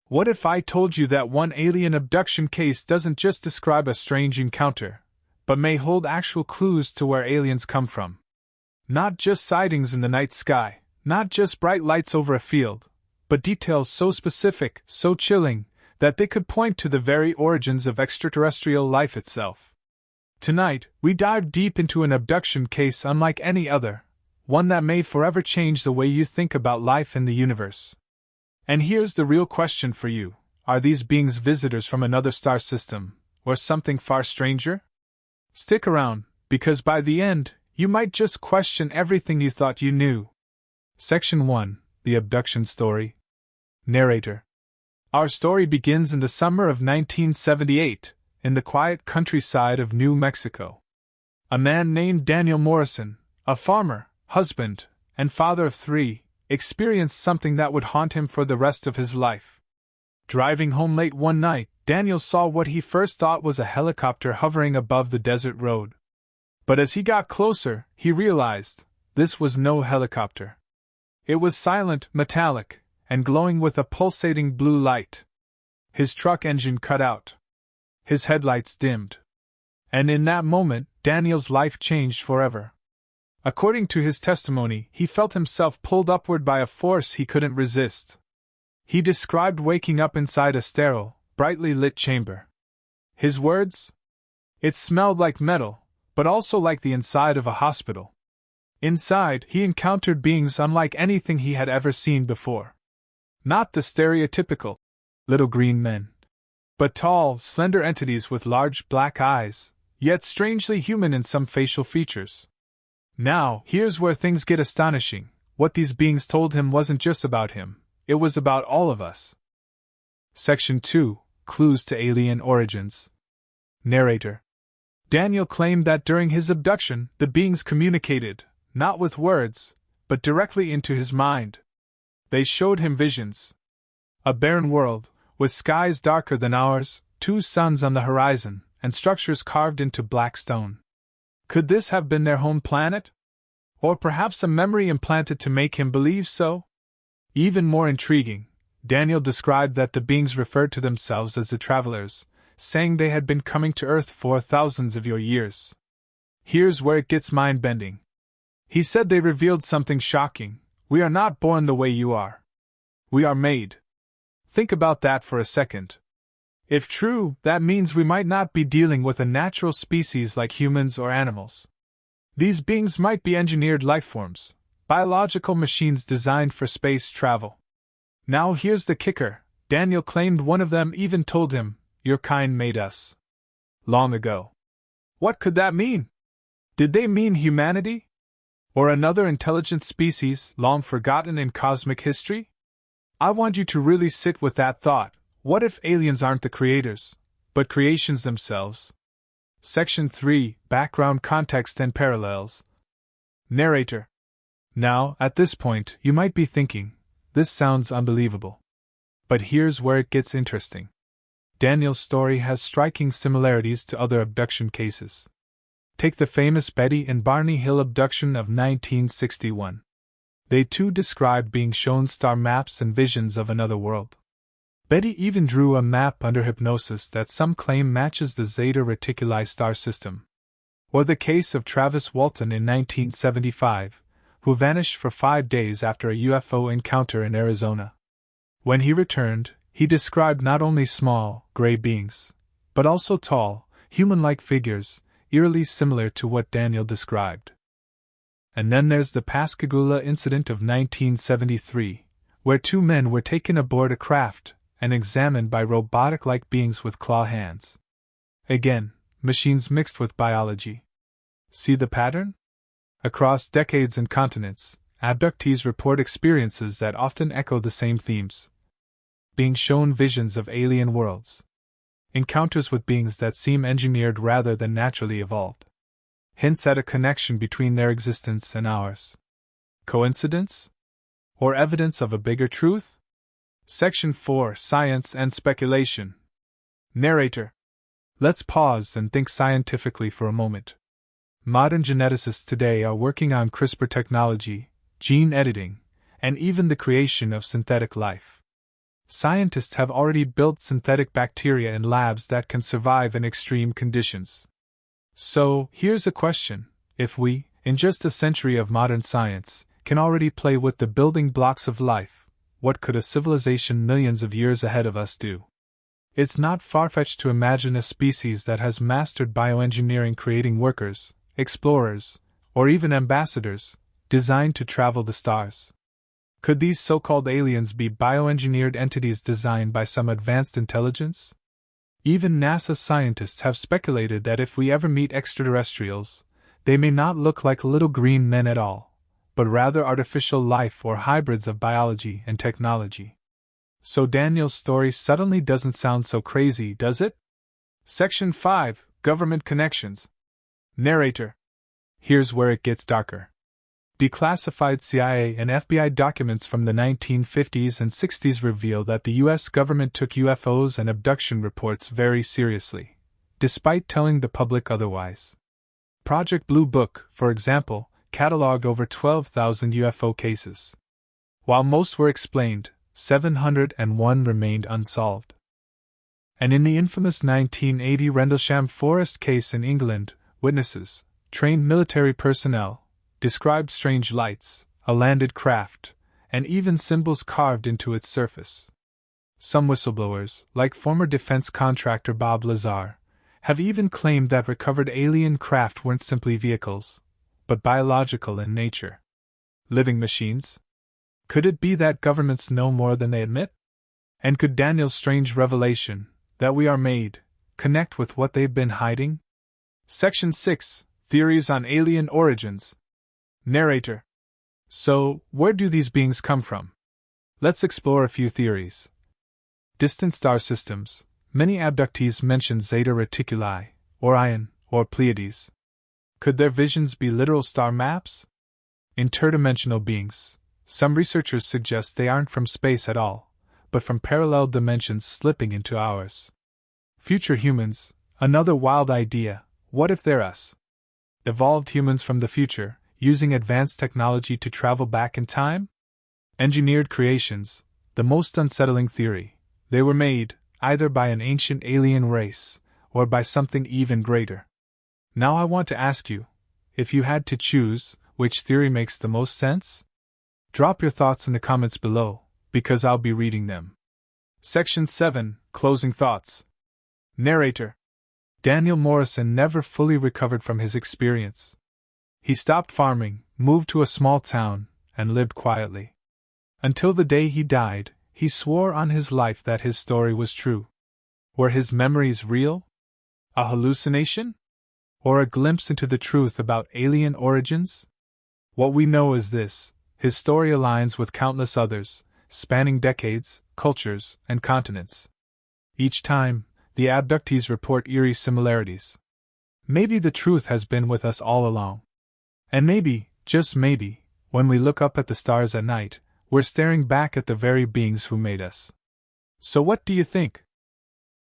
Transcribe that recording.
What if I told you that one alien abduction case doesn't just describe a strange encounter, but may hold actual clues to where aliens come from? Not just sightings in the night sky, not just bright lights over a field, but details so specific, so chilling, that they could point to the very origins of extraterrestrial life itself. Tonight, we dive deep into an abduction case unlike any other, one that may forever change the way you think about life in the universe. And here's the real question for you: are these beings visitors from another star system, or something far stranger? Stick around, because by the end, you might just question everything you thought you knew. Section 1: The Abduction Story. Narrator. Our story begins in the summer of 1978, in the quiet countryside of New Mexico. A man named Daniel Morrison, a farmer, husband, and father of 3, experienced something that would haunt him for the rest of his life. Driving home late one night, Daniel saw what he first thought was a helicopter hovering above the desert road. But as he got closer, he realized this was no helicopter. It was silent, metallic, and glowing with a pulsating blue light. His truck engine cut out. His headlights dimmed. And in that moment, Daniel's life changed forever. According to his testimony, he felt himself pulled upward by a force he couldn't resist. He described waking up inside a sterile, brightly lit chamber. His words? It smelled like metal, but also like the inside of a hospital. Inside, he encountered beings unlike anything he had ever seen before. Not the stereotypical little green men, but tall, slender entities with large black eyes, yet strangely human in some facial features. Now, here's where things get astonishing. What these beings told him wasn't just about him, it was about all of us. Section 2: Clues to Alien Origins. Narrator. Daniel claimed that during his abduction, the beings communicated, not with words, but directly into his mind. They showed him visions. A barren world, with skies darker than ours, 2 suns on the horizon, and structures carved into black stone. Could this have been their home planet? Or perhaps a memory implanted to make him believe so? Even more intriguing, Daniel described that the beings referred to themselves as the travelers, saying they had been coming to Earth for thousands of years. Here's where it gets mind-bending. He said they revealed something shocking: we are not born the way you are. We are made. Think about that for a second. If true, that means we might not be dealing with a natural species like humans or animals. These beings might be engineered lifeforms, biological machines designed for space travel. Now here's the kicker: Daniel claimed one of them even told him, "Your kind made us." Long ago. What could that mean? Did they mean humanity? Or another intelligent species long forgotten in cosmic history? I want you to really sit with that thought. What if aliens aren't the creators, but creations themselves? Section 3: Background Context and Parallels. Narrator. Now, at this point, you might be thinking, this sounds unbelievable. But here's where it gets interesting. Daniel's story has striking similarities to other abduction cases. Take the famous Betty and Barney Hill abduction of 1961. They too described being shown star maps and visions of another world. Betty even drew a map under hypnosis that some claim matches the Zeta Reticuli star system. Or the case of Travis Walton in 1975, who vanished for 5 days after a UFO encounter in Arizona. When he returned, he described not only small, gray beings, but also tall, human-like figures, eerily similar to what Daniel described. And then there's the Pascagoula Incident of 1973, where 2 men were taken aboard a craft and examined by robotic-like beings with claw hands. Again, machines mixed with biology. See the pattern? Across decades and continents, abductees report experiences that often echo the same themes. Being shown visions of alien worlds. Encounters with beings that seem engineered rather than naturally evolved. Hints at a connection between their existence and ours. Coincidence? Or evidence of a bigger truth? Section 4: Science and Speculation. Narrator. Let's pause and think scientifically for a moment. Modern geneticists today are working on CRISPR technology, gene editing, and even the creation of synthetic life. Scientists have already built synthetic bacteria in labs that can survive in extreme conditions. So, here's a question. If we, in just a century of modern science, can already play with the building blocks of life, what could a civilization millions of years ahead of us do? It's not far-fetched to imagine a species that has mastered bioengineering, creating workers, explorers, or even ambassadors, designed to travel the stars. Could these so-called aliens be bioengineered entities designed by some advanced intelligence? Even NASA scientists have speculated that if we ever meet extraterrestrials, they may not look like little green men at all, but rather artificial life or hybrids of biology and technology. So Daniel's story suddenly doesn't sound so crazy, does it? Section 5, Government Connections. Narrator. Here's where it gets darker. Declassified CIA and FBI documents from the 1950s and 60s reveal that the U.S. government took UFOs and abduction reports very seriously, despite telling the public otherwise. Project Blue Book, for example, cataloged over 12,000 UFO cases. While most were explained, 701 remained unsolved. And in the infamous 1980 Rendlesham Forest case in England, witnesses, trained military personnel, described strange lights, a landed craft, and even symbols carved into its surface. Some whistleblowers, like former defense contractor Bob Lazar, have even claimed that recovered alien craft weren't simply vehicles, but biological in nature. Living machines? Could it be that governments know more than they admit? And could Daniel's strange revelation, that we are made, connect with what they've been hiding? Section 6, Theories on Alien Origins. Narrator. So, where do these beings come from? Let's explore a few theories. Distant star systems. Many abductees mention Zeta Reticuli, Orion, or Pleiades. Could their visions be literal star maps? Interdimensional beings. Some researchers suggest they aren't from space at all, but from parallel dimensions slipping into ours. Future humans. Another wild idea. What if they're us? Evolved humans from the future, using advanced technology to travel back in time? Engineered creations, the most unsettling theory. They were made, either by an ancient alien race, or by something even greater. Now I want to ask you, if you had to choose, which theory makes the most sense? Drop your thoughts in the comments below, because I'll be reading them. Section 7, Closing Thoughts. Narrator. Daniel Morrison never fully recovered from his experience. He stopped farming, moved to a small town, and lived quietly. Until the day he died, he swore on his life that his story was true. Were his memories real? A hallucination? Or a glimpse into the truth about alien origins? What we know is this: his story aligns with countless others, spanning decades, cultures, and continents. Each time, the abductees report eerie similarities. Maybe the truth has been with us all along. And maybe, just maybe, when we look up at the stars at night, we're staring back at the very beings who made us. So what do you think?